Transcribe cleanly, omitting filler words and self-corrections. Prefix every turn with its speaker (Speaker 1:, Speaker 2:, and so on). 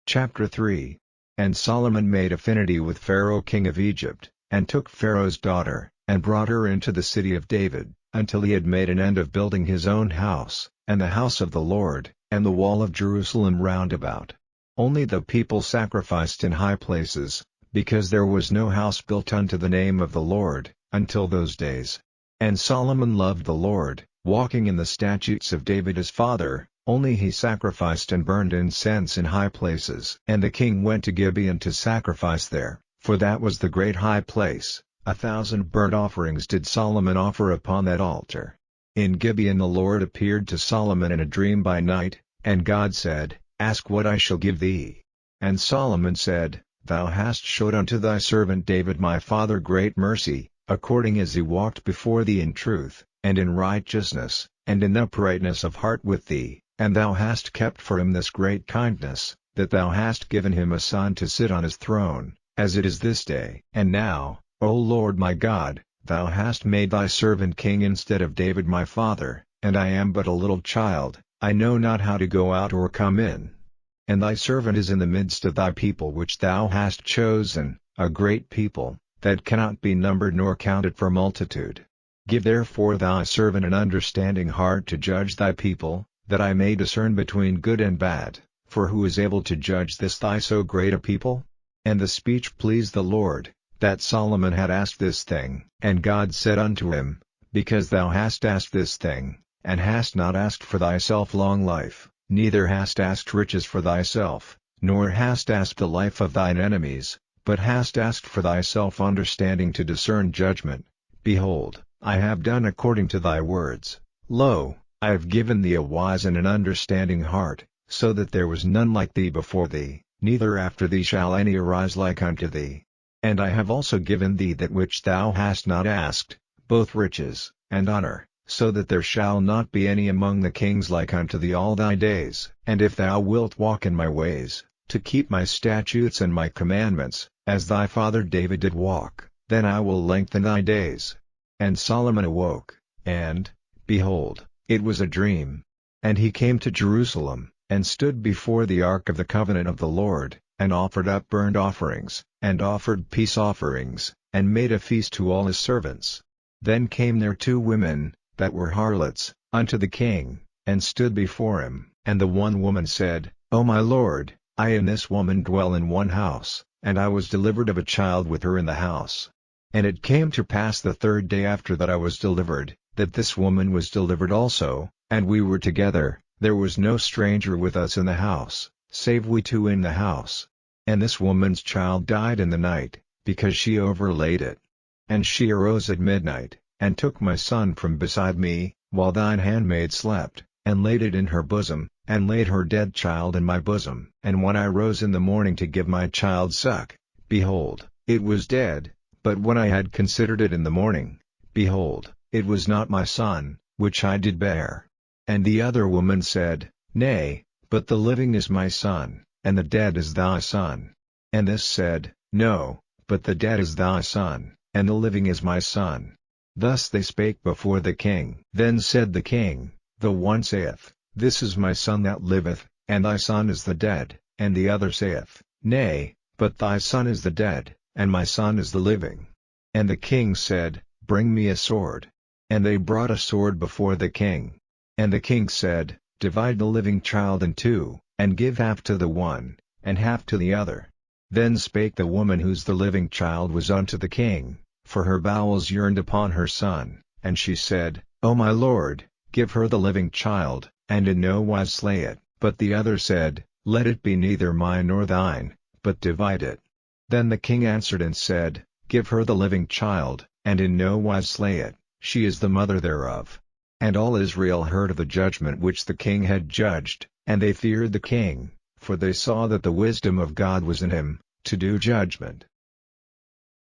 Speaker 1: Chapter 3. And Solomon made affinity with Pharaoh king of Egypt, and took Pharaoh's daughter, and brought her into the city of David, until he had made an end of building his own house, and the house of the Lord, and the wall of Jerusalem round about. Only the people sacrificed in high places, because there was no house built unto the name of the Lord, until those days. And Solomon loved the Lord, walking in the statutes of David his father, only he sacrificed and burned incense in high places. And the king went to Gibeon to sacrifice there, for that was the great high place. 1,000 burnt offerings did Solomon offer upon that altar. In Gibeon the Lord appeared to Solomon in a dream by night, and God said, Ask what I shall give thee. And Solomon said, Thou hast showed unto thy servant David my father great mercy, according as he walked before thee in truth, and in righteousness, and in uprightness of heart with thee, and thou hast kept for him this great kindness, that thou hast given him a son to sit on his throne, as it is this day. And now, O Lord my God, thou hast made thy servant king instead of David my father, and I am but a little child, I know not how to go out or come in. And thy servant is in the midst of thy people which thou hast chosen, a great people, that cannot be numbered nor counted for multitude. Give therefore thy servant an understanding heart to judge thy people, that I may discern between good and bad, for who is able to judge this thy so great a people? And the speech pleased the Lord, that Solomon had asked this thing. And God said unto him, Because thou hast asked this thing, and hast not asked for thyself long life, neither hast asked riches for thyself, nor hast asked the life of thine enemies, but hast asked for thyself understanding to discern judgment, behold, I have done according to thy words. Lo, I have given thee a wise and an understanding heart, so that there was none like thee before thee, neither after thee shall any arise like unto thee. And I have also given thee that which thou hast not asked, both riches, and honor, so that there shall not be any among the kings like unto thee all thy days. And if thou wilt walk in my ways, to keep my statutes and my commandments, as thy father David did walk, then I will lengthen thy days. And Solomon awoke, and, behold, it was a dream. And he came to Jerusalem, and stood before the ark of the covenant of the Lord, and offered up burnt offerings, and offered peace offerings, and made a feast to all his servants. Then came there 2 women, that were harlots, unto the king, and stood before him. And the one woman said, O my lord, I and this woman dwell in one house, and I was delivered of a child with her in the house. And it came to pass the 3rd day after that I was delivered, that this woman was delivered also, and we were together, there was no stranger with us in the house, save we 2 in the house. And this woman's child died in the night, because she overlaid it. And she arose at midnight, and took my son from beside me, while thine handmaid slept, and laid it in her bosom, and laid her dead child in my bosom. And when I rose in the morning to give my child suck, behold, it was dead, but when I had considered it in the morning, behold, it was not my son, which I did bear. And the other woman said, Nay, but the living is my son, and the dead is thy son. And this said, No, but the dead is thy son, and the living is my son. Thus they spake before the king. Then said the king, The one saith, This is my son that liveth, and thy son is the dead, and the other saith, Nay, but thy son is the dead, and my son is the living. And the king said, Bring me a sword. And they brought a sword before the king. And the king said, Divide the living child in 2, and give half to the one, and half to the other. Then spake the woman whose the living child was unto the king, for her bowels yearned upon her son, and she said, O my lord, give her the living child, and in no wise slay it. But the other said, Let it be neither mine nor thine, but divide it. Then the king answered and said, Give her the living child, and in no wise slay it, she is the mother thereof. And all Israel heard of the judgment which the king had judged, and they feared the king, for they saw that the wisdom of God was in him, to do judgment.